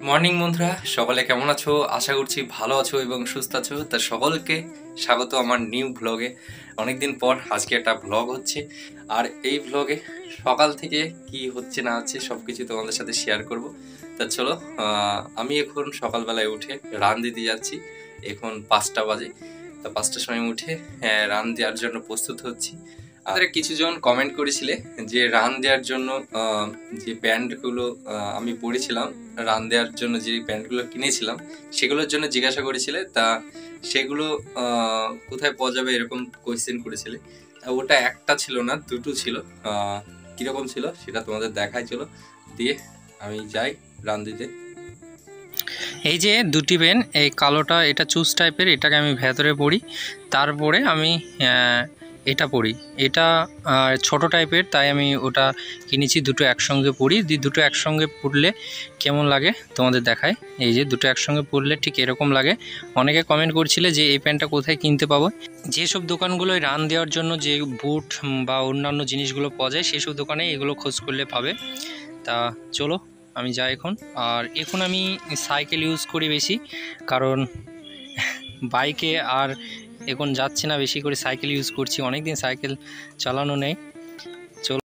Morning বন্ধুরা, সকলে কেমন আছো? আশা করছি ভালো আছো এবং সুস্থ আছো। তা সকলকে স্বাগত আমার নিউ ব্লগে। অনেকদিন পর আজকে একটা ব্লগ হচ্ছে, আর এই ব্লগে সকাল থেকে কি হচ্ছে না হচ্ছে সব কিছু তোমাদের সাথে শেয়ার করব। তা চলো, আমি এখন সকালবেলায় উঠে রান দিতে যাচ্ছি। এখন 5টা বাজে। তা 5টার সময় উঠে রান দেওয়ার জন্য প্রস্তুত হচ্ছি। আর কিছুজন কমেন্ট করেছিলে যে রান দেওয়ার জন্য যে প্যান্টগুলো আমি পরেছিলাম, রান দেওয়ার জন্য যে প্যান্টগুলো কিনেছিলাম সেগুলোর জন্য জিজ্ঞাসা করেছিলে। তা সেগুলো কোথায় পাওয়া যাবে এরকম কোয়েশ্চেন করেছিলে। ওটা একটা ছিল না, দুটো ছিল। কীরকম ছিল সেটা তোমাদের দেখাই, চলো দিয়ে আমি যাই রান দিতে। এই যে দুটি পেন, এই কালোটা এটা চুজ টাইপের, এটাকে আমি ভেতরে পড়ি। তারপরে আমি এটা পড়ি, এটা ছোট টাইপের, তাই আমি ওটা কিনেছি। দুটো একসঙ্গে পড়ি, দুটো একসঙ্গে পড়লে কেমন লাগে তোমাদের দেখায়। এই যে দুটো একসঙ্গে পড়লে ঠিক এরকম লাগে। অনেকে কমেন্ট করছিলে যে এই প্যান্টটা কোথায় কিনতে পাবো। যেসব দোকানগুলোয় রান দেওয়ার জন্য যে বুট বা অন্যান্য জিনিসগুলো পাওয়া যায় সেসব দোকানে এগুলো খোঁজ করলে পাবে। তা চলো আমি যাই এখন। আর এখন আমি সাইকেল ইউজ করি বেশি, কারণ বাইকে আর এখন যাচ্ছে না, বেশি করে সাইকেল ইউজ করছি। অনেক দিন সাইকেল চালানো নেই। চলো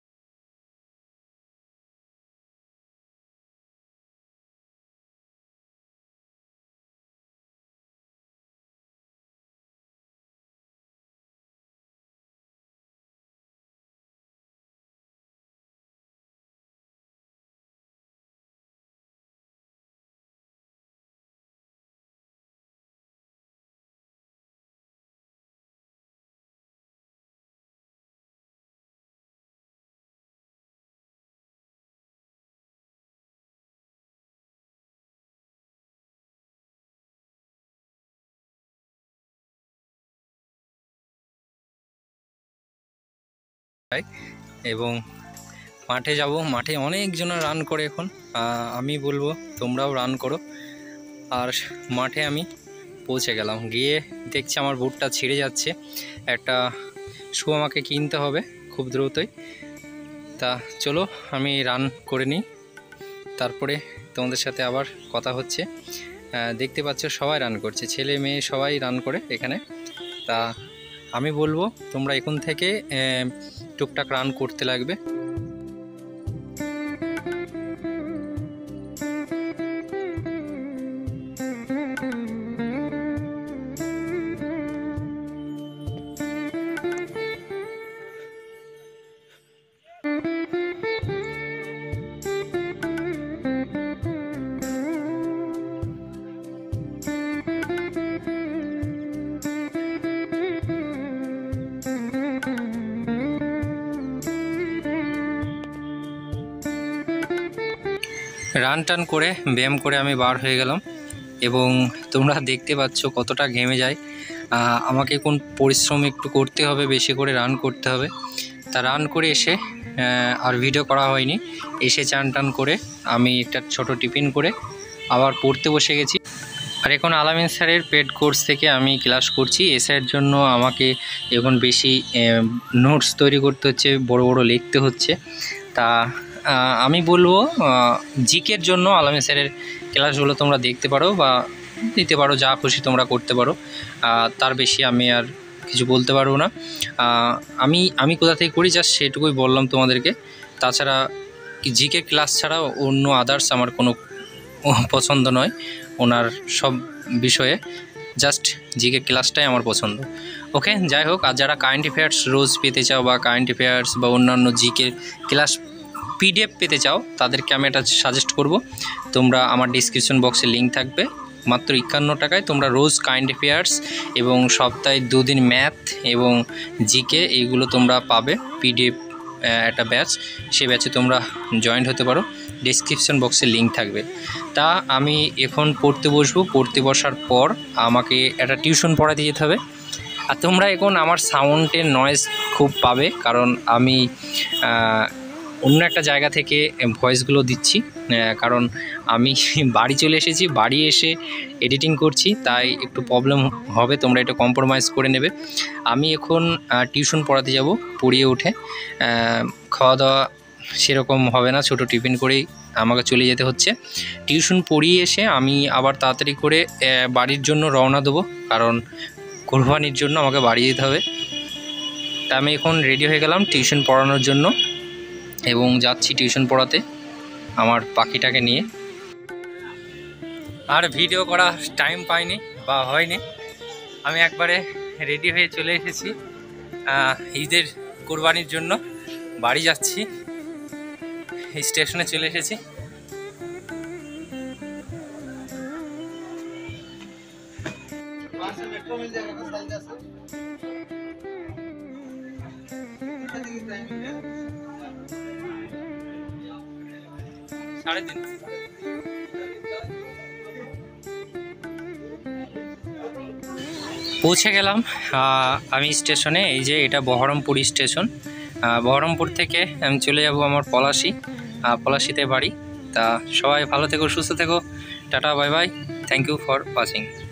এবং মাঠে যাব। মাঠে অনেকজন রান করে এখন, আমি বলবো তোমরাও রান করো। আর মাঠে আমি পৌঁছে গেলাম, গিয়ে দেখছি আমার বুটটা ছিঁড়ে যাচ্ছে। একটা শু আমাকে কিনতে হবে খুব দ্রুতই। তা চলো আমি রান করে নিই, তারপরে তোমাদের সাথে আবার কথা হচ্ছে। দেখতে পাচ্ছ সবাই রান করছে, ছেলে মেয়ে সবাই রান করে এখানে। তা আমি বলবো তোমরা এখন থেকে টুকটাক রান করতে লাগবে। রান টান করে ব্যায়াম করে আমি বার হয়ে গেলাম, এবং তোমরা দেখতে পাচ্ছ কতটা ঘেমে যায়। আমাকে কোন পরিশ্রম একটু করতে হবে, বেশি করে রান করতে হবে। তা রান করে এসে আর ভিডিও করা হয়নি। এসে চান টান করে আমি একটা ছোট টিফিন করে আবার পড়তে বসে গেছি। আর এখন আলামিন স্যারের পেড কোর্স থেকে আমি ক্লাস করছি। এসের জন্য আমাকে এখন বেশি নোটস তৈরি করতে হচ্ছে, বড় বড় লিখতে হচ্ছে। তা আমি বলবো জিকের জন্য আলামিন স্যারের ক্লাসগুলো তোমরা দেখতে পারো বা দিতে পারো, যা খুশি তোমরা করতে পারো। তার বেশি আমি আর কিছু বলতে পারবো না। আমি কোথা থেকে করি জাস্ট সেটুকুই বললাম তোমাদেরকে। তাছাড়া জিকে ক্লাস ছাড়া অন্য আদার্স আমার কোনো পছন্দ নয়। ওনার সব বিষয়ে জাস্ট জিকে ক্লাসটাই আমার পছন্দ। ওকে, যাই হোক। আর যারা কারেন্ট অ্যাফেয়ার্স রোজ পেতে চাও বা কারেন্ট অ্যাফেয়ার্স বা অন্যান্য জিকে ক্লাস পিডিএফ পেতে চাও, তাদেরকে আমি এটা সাজেস্ট করব। তোমরা আমার ডিসক্রিপশন বক্সে লিঙ্ক থাকবে, মাত্র 51 টাকায় তোমরা রোজ কারেন্ট অ্যাফেয়ার্স এবং সপ্তাহে 2 দিন ম্যাথ এবং জিকে এইগুলো তোমরা পাবে পিডিএফ একটা ব্যাচ। সেই ব্যাচে তোমরা জয়েন্ট হতে পারো, ডিসক্রিপশন বক্সে লিঙ্ক থাকবে। তা আমি এখন পড়তে বসবো। পড়তে বসার পর আমাকে একটা টিউশন পড়াতে যেতে হবে। আর তোমরা এখন আমার সাউন্ডের নয়েজ খুব পাবে, কারণ আমি অন্য একটা জায়গা থেকে ভয়েসগুলো দিচ্ছি। কারণ আমি বাড়ি চলে এসেছি, বাড়ি এসে এডিটিং করছি, তাই একটু প্রবলেম হবে, তোমরা এটা কম্প্রোমাইজ করে নেবে। আমি এখন টিউশন পড়াতে যাব। পড়িয়ে উঠে খাওয়া দাওয়া সেরকম হবে না, ছোট টিফিন করেই আমাকে চলে যেতে হচ্ছে। টিউশন পড়িয়ে এসে আমি আবার তাড়াতাড়ি করে বাড়ির জন্য রওনা দেবো, কারণ কোরবানির জন্য আমাকে বাড়ি যেতে হবে। তা আমি এখন রেডি হয়ে গেলাম টিউশন পড়ানোর জন্য এবং যাচ্ছি টিউশন পড়াতে আমার পাখিটাকে নিয়ে। আর ভিডিও করা টাইম পাইনি বা হয়নি, আমি একবারে রেডি হয়ে চলে এসেছি ঈদের কোরবানির জন্য। বাড়ি যাচ্ছি, স্টেশনে চলে এসেছি। পৌঁছে গেলাম আমি স্টেশনে। এই যে এটা বহরমপুর স্টেশন। বহরমপুর থেকে আমি চলে যাব আমার পলাশিতে বাড়ি। তা সবাই ভালো থেকো, সুস্থ থেকো, টাটা, bye bye, thank you for watching.